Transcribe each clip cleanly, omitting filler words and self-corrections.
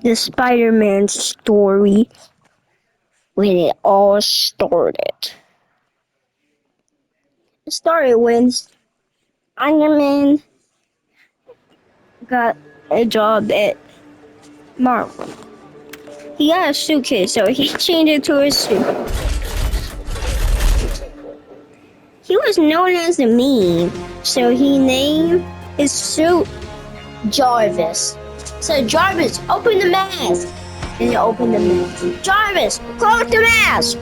the Spider-Man story when it all started. It started when Iron Man got a job at Marvel. He got a suitcase, so he changed it to a suit. He was known as a meme, so he named his suit Jarvis. So Jarvis, open the mask. And he opened the mask. Jarvis, close the mask.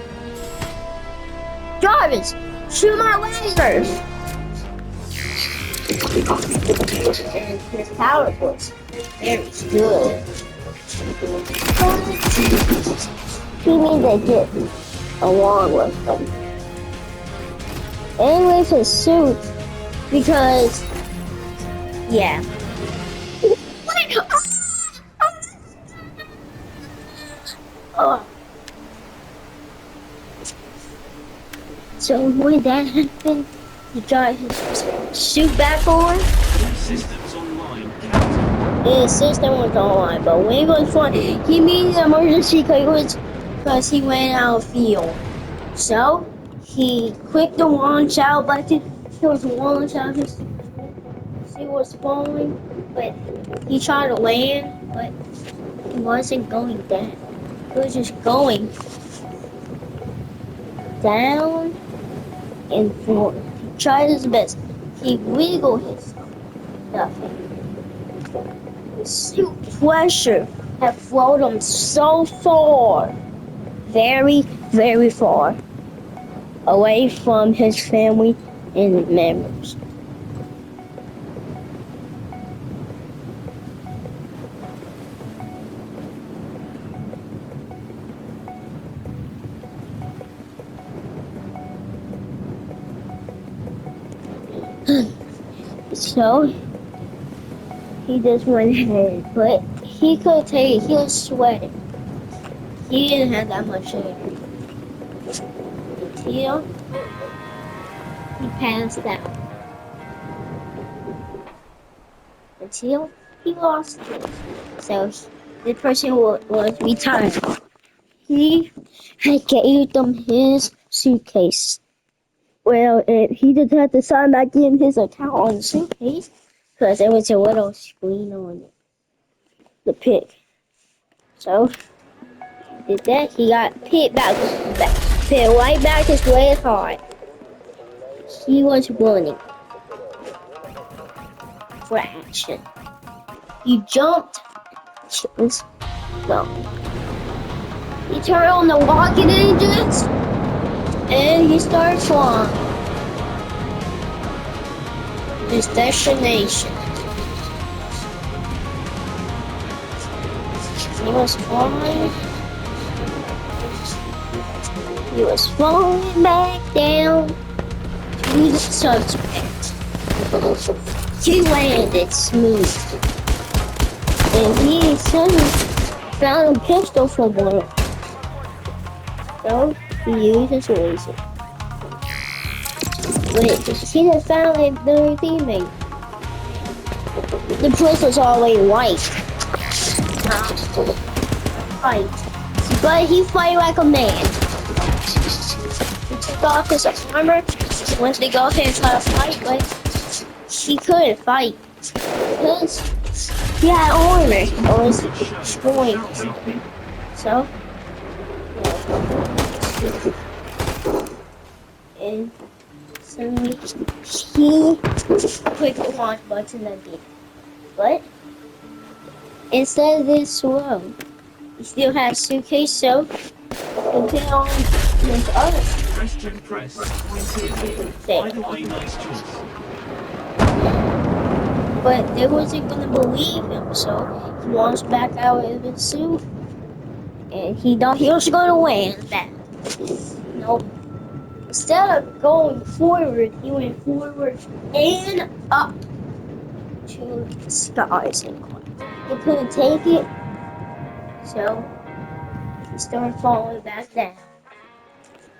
Jarvis, shoot my lasers. And his power was very good. He means they get along with them. And with his suit, because, yeah. Oh. So when that happened, he got his suit back on. Systems online. His system was online, but when he was flying, he needed an emergency because he went out of field. So he clicked the launch out button. He was launch out. His suit was falling, but he tried to land, but he wasn't going down. He was just going down and forth. He tried his best. He wiggled himself. Nothing. The suit pressure had flown him so far. Very, very far. Away from his family and members. So he just went ahead, but he could take it. He was sweating. He didn't have that much energy. Until he passed out. Until he lost it. So the person was retired. He had gave them his suitcase. Well, he just had to sign back in his account on the suitcase because there was a little screen on it. The pic. So did that. He got pit right back his red heart. He was running for action. He jumped. No. He turned on the rocket engines and he started flying. His destination. He was flying. He was falling back down to the suspect. He landed smooth. And he suddenly found a pistol somewhere. So he used his laser. But he just found another teammate. The pistol's already white. Fight. But he fight like a man. He took off his armor, went to go ahead and try to fight, but he couldn't fight. Because he had armor. Or was destroying. So, and suddenly he clicked the launch button again. But instead of this slow, he still had a suitcase, so he put on his other Question press. By the way, nice choice. But they wasn't gonna believe him, so he launched back out of his suit, and he thought he was gonna land back. Nope. Instead of going forward, he went forward and up to the skies and he couldn't take it, so he started falling back down.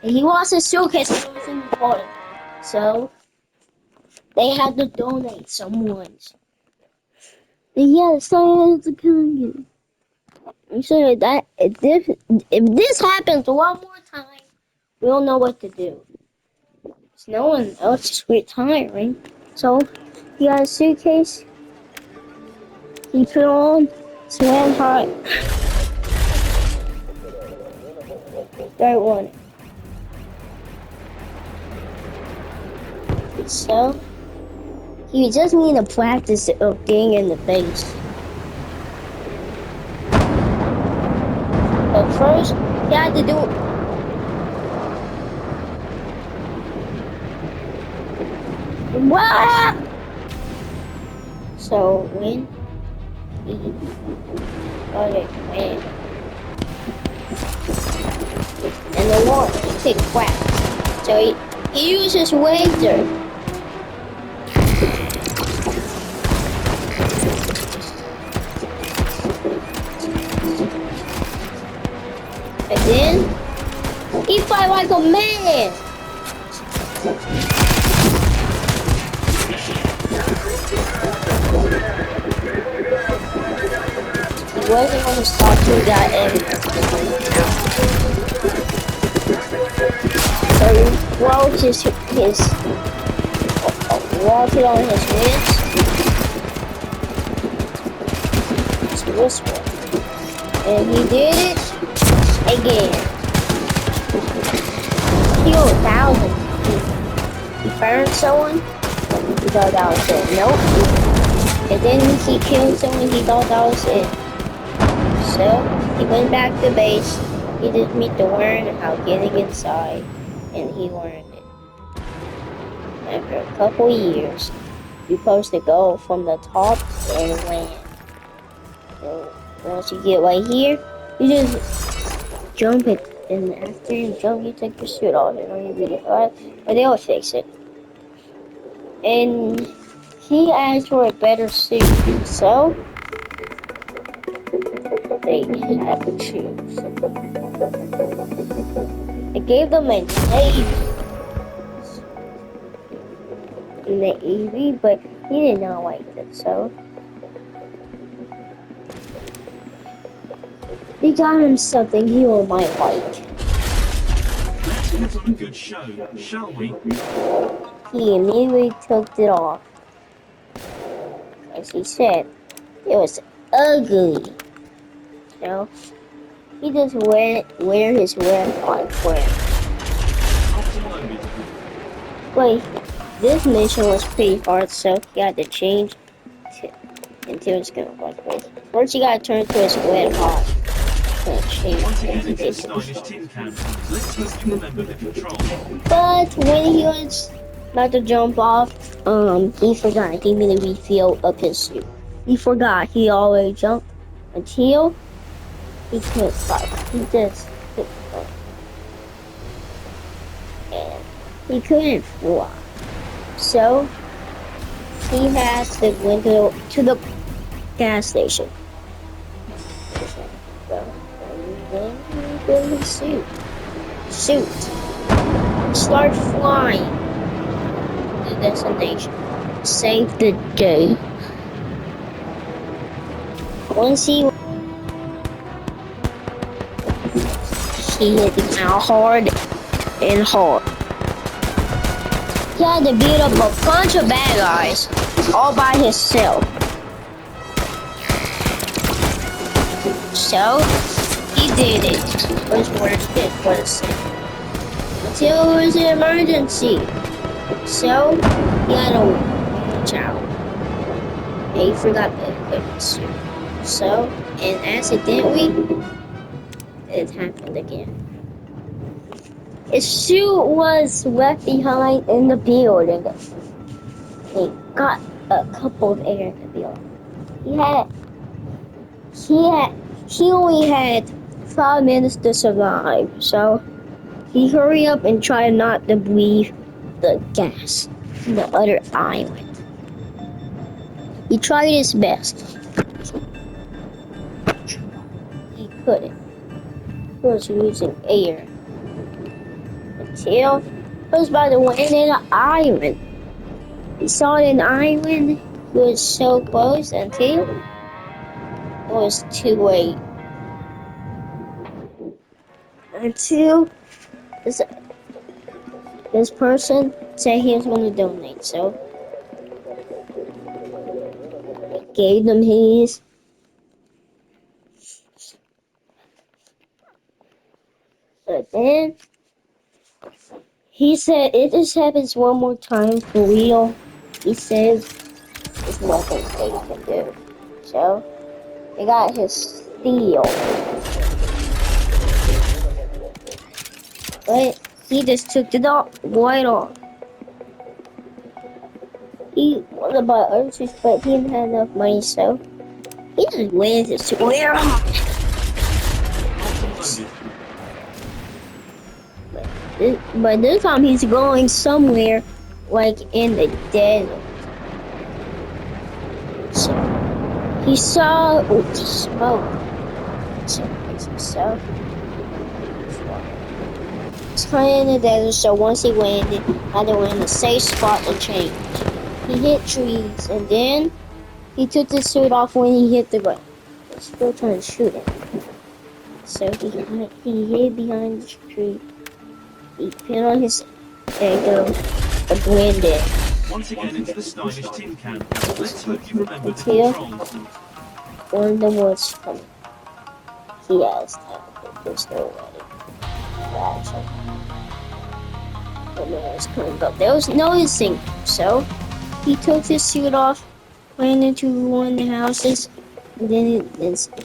And he lost his suitcase when it was in the water, so they had to donate some ones. And yeah, the science is coming. You said that if this happens one more time, we don't know what to do. No one else is retiring. So he got a suitcase, he put on, swam hot, start running. So he just need to practice of being in the base. But first, he had to do what? So when he started winning, and the water he took cracks. So he used his wager. And then he fight like a man. He wasn't gonna stop till that end. So he rolled his walked on his wrist. His wristwatch. And he did it again. Killed thousands of people. He burned someone. He thought that was it. Nope. And then he killed someone. He thought that was it. So he went back to base. He just need to learn how getting inside, and he learned it. After a couple years, you're supposed to go from the top and land. So once you get right here, you just jump it, and after you jump, you take your suit off, and you get right, and they'll fix it. And he asked for a better suit, so they had to choose. It gave them a navy, but he did not like it, so he got him something he might like. Let's put on a good show, shall we? He immediately took it off. As he said, it was ugly. So he just wear his red hot wear. Wait, this mission was pretty hard, so he had to change until it's gonna go crazy. First, you gotta turn to his red hot. Once again, it's a stylish tin can. Let's hope you remember the controls. But when he was about to jump off, he forgot he made a refill of his suit. He forgot he always jumped until he couldn't fly. He just couldn't fly. And he couldn't fly. So he has to go to the gas station. So then he put his suit. Start flying to the destination. Save the day. Once he hit the ground hard and hard. He had to beat up a bunch of bad guys all by himself. So he did it. First worst did for the city. Until it was an emergency. So he had to watch out. And he forgot to equip his suit. So, and accidentally, it happened again. His suit was left behind in the building. He got a couple of air in the building. He only had 5 minutes to survive, so he hurried up and tried not to breathe the gas from the other island. He tried his best. He couldn't. He was losing air. Until he was about to land in an island. He saw an island. He was so close until it was too late. until this, this person said he was going to donate. So I gave them his. But then he said if this happens one more time for real, he says there's nothing they can do. So they got his steel. But he just took it off right off. He wanted to buy other shoes, but he didn't have enough money, so he just wears his suit. But this time he's going somewhere like in the desert. So he saw smoke. So it's kind of in the desert. So once he landed, had to in a safe spot to change. He hit trees and then he took the suit off when he hit the ground. They're still trying to shoot him. So he hid behind the tree. He put on his a blended. Once again into the stylish tin can. Let's hope you remember the Here. controls. One of them was coming. He has time. There's no way. Actually. The man was coming, but there was noticing. So he took his suit off, went into one of the houses, and then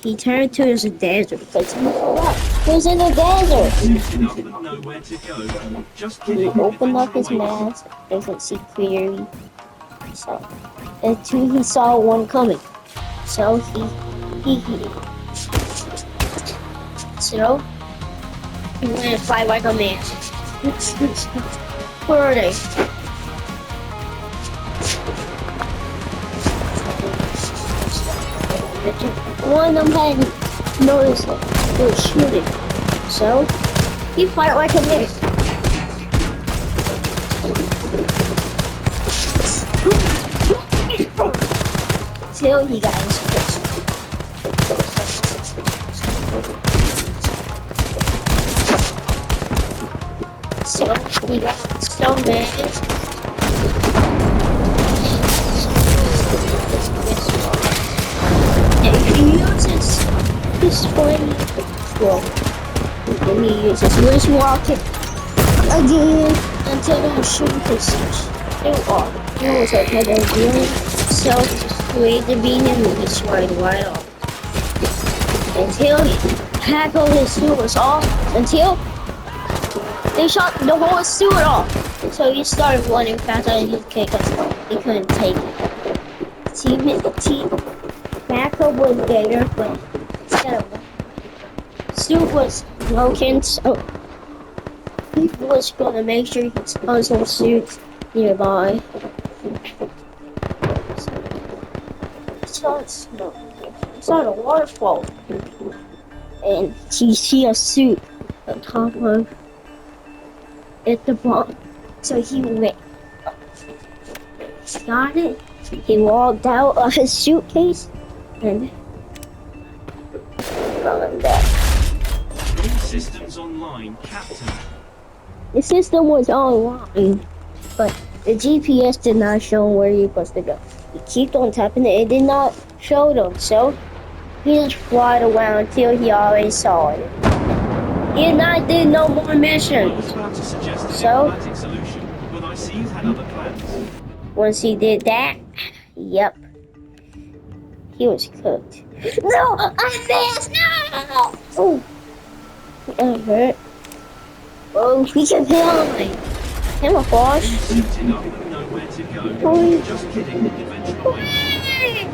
he turned to the desert because he was in the desert. Suited up and know where to go. Just He kidding. opened up his Adventure awaits. mask, doesn't see clearly. So, until he saw one coming. So he went to fight like a man. Where are they? One of them hadn't noticed it. They were shooting. So he fight like a man. Till he got his fist. So he got so mad. And he uses his flame. Well, and he uses his rocket again until they shoot his still off. He was like had a really self-created being and he destroyed right off. Until he tackled his suit was off until they shot the whole suit off. So he started running faster than he could because he couldn't take it. Backup was better, but instead of suit was broken, so he was gonna make sure he found some suits nearby. So it's on a waterfall, and he see a suit on top of at the bottom. So he went, got it. He walked out of his suitcase and found that. All systems online, Captain. The system was online, but the GPS did not show him where he was supposed to go. He kept on tapping it, it did not show them, so he just flied around until he already saw it. He did not do no more I missions. was about to suggest a So? diplomatic solution, but I see you've had other plans. Once he did that, yep, he was cooked. No, I missed. No. Oh, that hurt. Oh, he can fly. Camouflage. Suited up and know where to go. Oh. Just kidding. Adventure awaits.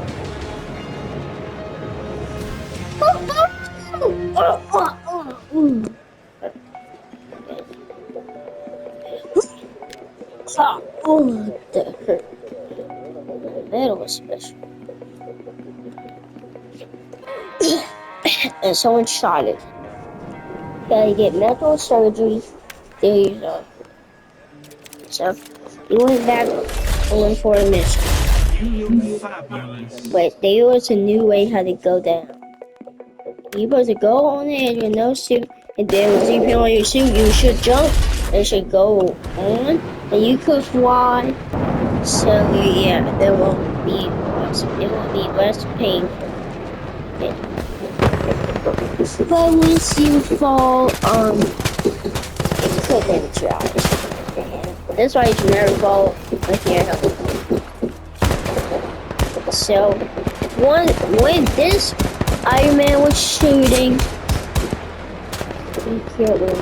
Oh, that hurt. That was special. And someone shot it. Gotta get medical surgery. There you go. So, he went back on for a mission. You look fabulous. But there was a new way how to go down. You supposed to go on the edge with no suit And then once you put on your suit, you should jump. It should go on, and you could fly. So yeah, it will be less painful. Yeah. But once you fall, it could then drop. That's why you should never fall like here. So when this Iron Man was shooting, he killed him.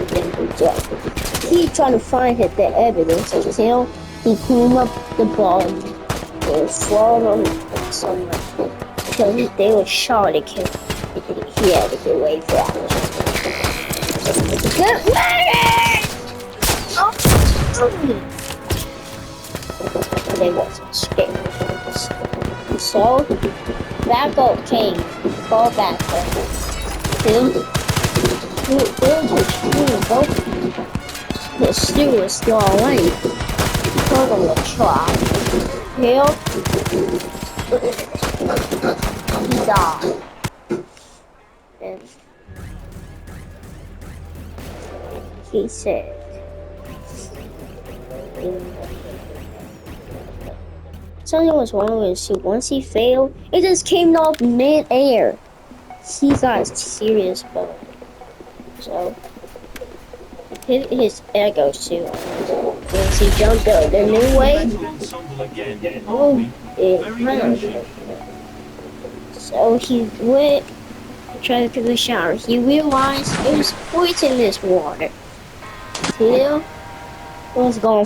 He tried to find the evidence until he cleaned up the body and swallowed them somewhere. Because they were shot to kill. He had to get away from it. Get ready! They wasn't scared. So, backup came. Call backup. The stew was still awake. Told him to try. Hill. He died. And he said, something was wrong with his suit. Once he failed, it just came off mid-air. He got a serious bone. So, his ego suit. Once he jumped out the new way, it ran. So he went to try to take a shower. He realized it was poisonous water. Till it was going for